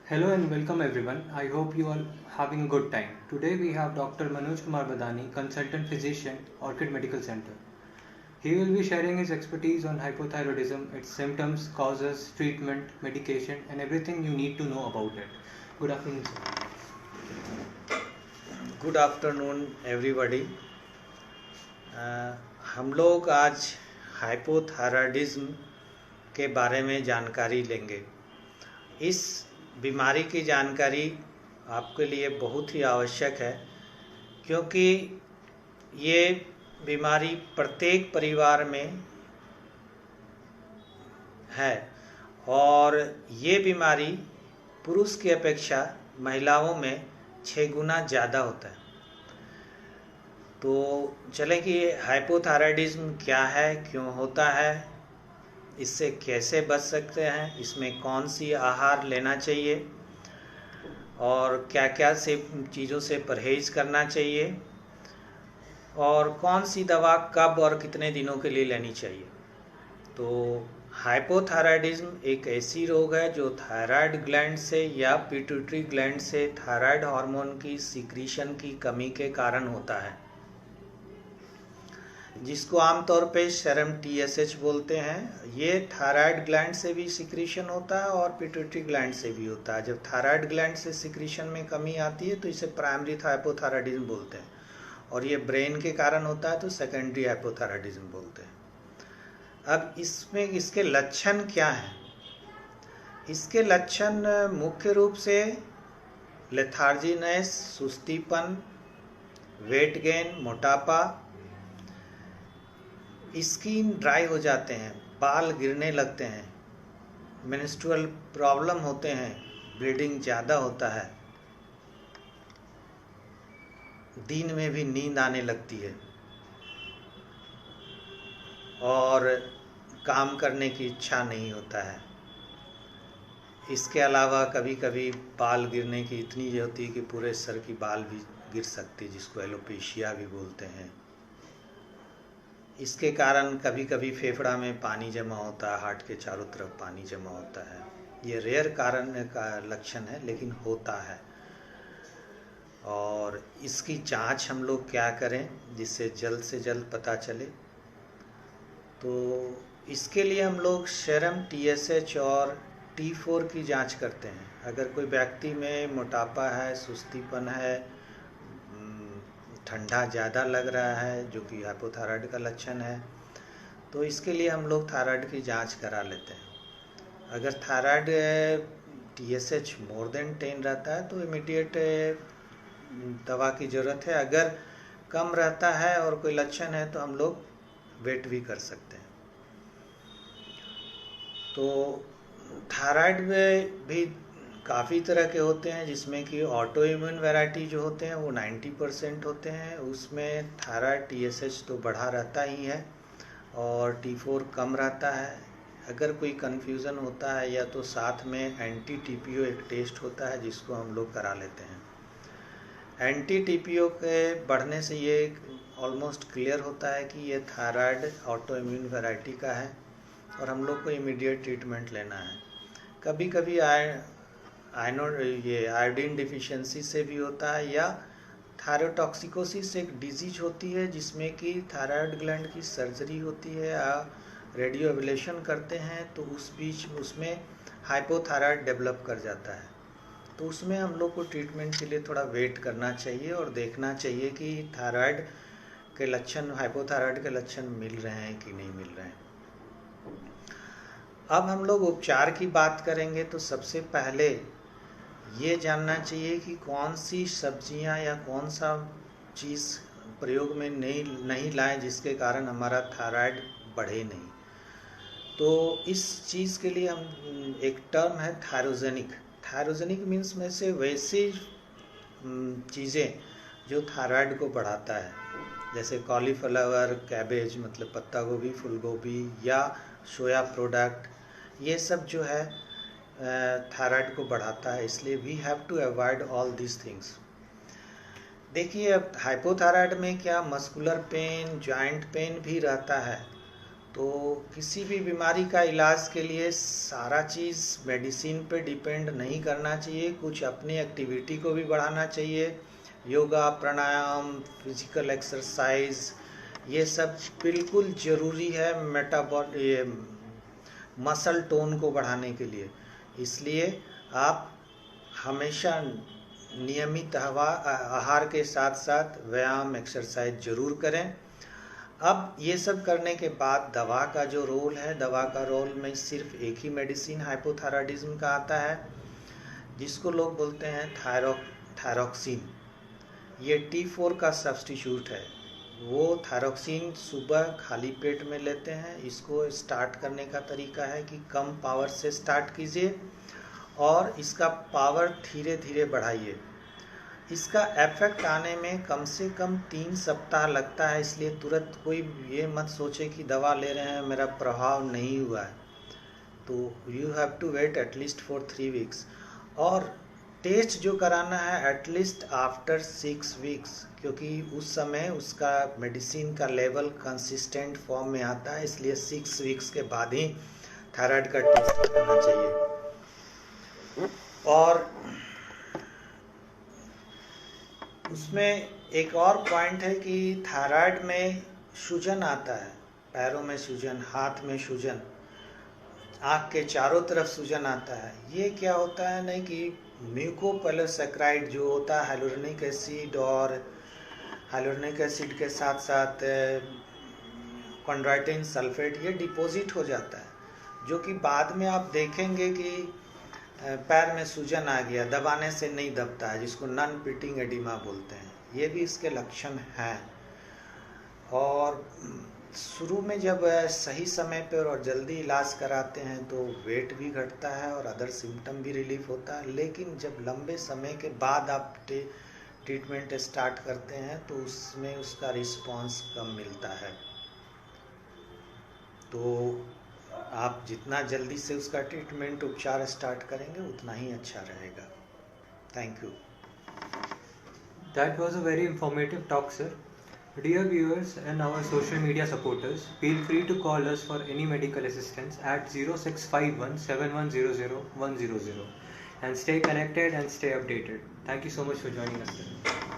Hello and welcome everyone. I hope you all having a good time. Today we have Dr. Manoj Kumar Badani, consultant physician, Orchid Medical Center. He will be sharing his expertise on hypothyroidism, its symptoms, causes, treatment, medication, and everything you need to know about it. Good afternoon, sir. Good afternoon everybody. हम लोग आज hypothyroidism के बारे में जानकारी लेंगे। इस बीमारी की जानकारी आपके लिए बहुत ही आवश्यक है, क्योंकि ये बीमारी प्रत्येक परिवार में है और ये बीमारी पुरुष की अपेक्षा महिलाओं में 6 गुना ज़्यादा होता है। तो चलें कि हाइपोथायराइडिज्म क्या है, क्यों होता है, इससे कैसे बच सकते हैं, इसमें कौन सी आहार लेना चाहिए और क्या क्या से चीज़ों से परहेज करना चाहिए और कौन सी दवा कब और कितने दिनों के लिए लेनी चाहिए। तो हाइपोथायराइडिज्म एक ऐसी रोग है जो थायराइड ग्लैंड से या पिट्यूटरी ग्लैंड से थायराइड हार्मोन की सिक्रीशन की कमी के कारण होता है, जिसको आमतौर पे सेरम TSH बोलते हैं। ये थायराइड ग्लैंड से भी सिक्रीशन होता है और पिट्यूटरी ग्लैंड से भी होता है। जब थायराइड ग्लैंड से सिक्रीशन में कमी आती है तो इसे प्राइमरी हाइपोथायराइडिज्म बोलते हैं, और ये ब्रेन के कारण होता है तो सेकेंडरी हाइपोथायराइडिज्म बोलते हैं। अब इसमें इसके लक्षण क्या हैं? इसके लक्षण मुख्य रूप से लेथार्जीनेस, सुस्तीपन, वेट गेन, मोटापा, स्किन ड्राई हो जाते हैं, बाल गिरने लगते हैं, मेंस्ट्रुअल प्रॉब्लम होते हैं, ब्लीडिंग ज़्यादा होता है, दिन में भी नींद आने लगती है और काम करने की इच्छा नहीं होता है। इसके अलावा कभी कभी बाल गिरने की इतनी होती है कि पूरे सर की बाल भी गिर सकती है, जिसको एलोपेशिया भी बोलते हैं। इसके कारण कभी कभी फेफड़ा में पानी जमा होता है, हार्ट के चारों तरफ पानी जमा होता है। ये रेयर कारण का लक्षण है, लेकिन होता है। और इसकी जांच हम लोग क्या करें जिससे जल्द से जल्द पता चले? तो इसके लिए हम लोग सेरम TSH और T4 की जांच करते हैं। अगर कोई व्यक्ति में मोटापा है, सुस्तीपन है, ठंडा ज़्यादा लग रहा है, जो कि हाइपोथायराइड का लक्षण है, तो इसके लिए हम लोग थायराइड की जांच करा लेते हैं। अगर थायराइड TSH मोर देन 10 रहता है तो इमीडिएट दवा की ज़रूरत है। अगर कम रहता है और कोई लक्षण है तो हम लोग वेट भी कर सकते हैं। तो थायराइड में भी काफ़ी तरह के होते हैं, जिसमें कि ऑटो इम्यून वैरायटी जो होते हैं वो 90% होते हैं। उसमें थायराइड TSH तो बढ़ा रहता ही है और T4 कम रहता है। अगर कोई कन्फ्यूज़न होता है या तो साथ में एंटी TPO एक टेस्ट होता है, जिसको हम लोग करा लेते हैं। एंटी TPO के बढ़ने से ये ऑलमोस्ट क्लियर होता है कि ये थायराइड ऑटो इम्यून वैरायटी का है और हम लोग को इमीडिएट ट्रीटमेंट लेना है। कभी कभी आयोडीन डिफिशिएंसी से भी होता है, या थायरोटॉक्सिकोसिस एक डिजीज होती है जिसमें कि थायराइड ग्लैंड की सर्जरी होती है या रेडियो एब्लेशन करते हैं, तो उस बीच उसमें हाइपोथायराइड डेवलप कर जाता है। तो उसमें हम लोग को ट्रीटमेंट के लिए थोड़ा वेट करना चाहिए और देखना चाहिए कि थायराइड के लक्षण, हाइपोथायराइड के लक्षण मिल रहे हैं कि नहीं मिल रहे हैं। अब हम लोग उपचार की बात करेंगे तो सबसे पहले ये जानना चाहिए कि कौन सी सब्जियां या कौन सा चीज़ प्रयोग में नहीं लाएं जिसके कारण हमारा थायराइड बढ़े नहीं। तो इस चीज़ के लिए हम एक टर्म है थायरोजेनिक। थायरोजेनिक मीन्स में से वैसी चीज़ें जो थायराइड को बढ़ाता है, जैसे कॉलीफ्लावर, कैबेज मतलब पत्ता गोभी, फूल गोभी, या सोया प्रोडक्ट, ये सब जो है थायराइड को बढ़ाता है। इसलिए we have to avoid all this things. देखिए, अब हाइपोथायराइड में क्या मस्कुलर पेन, जॉइंट पेन भी रहता है, तो किसी भी बीमारी का इलाज के लिए सारा चीज़ मेडिसिन पे डिपेंड नहीं करना चाहिए, कुछ अपनी एक्टिविटी को भी बढ़ाना चाहिए। योगा, प्राणायाम, फिजिकल एक्सरसाइज, ये सब बिल्कुल ज़रूरी है ये मसल टोन को बढ़ाने के लिए। इसलिए आप हमेशा नियमित आहार के साथ साथ व्यायाम, एक्सरसाइज जरूर करें। अब ये सब करने के बाद दवा का जो रोल है, दवा का रोल में सिर्फ एक ही मेडिसिन हाइपोथायराइडिज्म का आता है, जिसको लोग बोलते हैं थायरॉक्सिन। ये T4 का सब्स्टिट्यूट है। वो थायरॉक्सिन सुबह खाली पेट में लेते हैं। इसको स्टार्ट करने का तरीका है कि कम पावर से स्टार्ट कीजिए और इसका पावर धीरे धीरे बढ़ाइए। इसका इफेक्ट आने में कम से कम 3 सप्ताह लगता है, इसलिए तुरंत कोई ये मत सोचे कि दवा ले रहे हैं मेरा प्रभाव नहीं हुआ है। तो you have to wait at least for 3 weeks, और टेस्ट जो कराना है एटलीस्ट आफ्टर 6 वीक्स, क्योंकि उस समय उसका मेडिसिन का लेवल कंसिस्टेंट फॉर्म में आता है, इसलिए 6 वीक्स के बाद ही थायराइड का टेस्ट कराना चाहिए। और उसमें एक और पॉइंट है कि थायराइड में सूजन आता है, पैरों में सूजन, हाथ में सूजन, आँख के चारों तरफ सूजन आता है। ये क्या होता है नहीं कि म्यूकोपोलीसैकेराइड जो होता है हाइलुरोनिक एसिड, और हाइलुरोनिक एसिड के साथ साथ कॉन्ड्राइटिन सल्फेट, ये डिपॉजिट हो जाता है, जो कि बाद में आप देखेंगे कि पैर में सूजन आ गया, दबाने से नहीं दबता है, जिसको नॉन पिटिंग एडिमा बोलते हैं। ये भी इसके लक्षण हैं। और शुरू में जब सही समय पर और जल्दी इलाज कराते हैं तो वेट भी घटता है और अदर सिम्टम भी रिलीफ होता है। लेकिन जब लंबे समय के बाद आप ट्रीटमेंट स्टार्ट करते हैं तो उसमें उसका रिस्पांस कम मिलता है। तो आप जितना जल्दी से उसका ट्रीटमेंट, उपचार स्टार्ट करेंगे उतना ही अच्छा रहेगा। Thank you. That was a very informative talk, sir. Dear viewers and our social media supporters, feel free to call us for any medical assistance at 0651 7100 100 and stay connected and stay updated. Thank you so much for joining us, sir.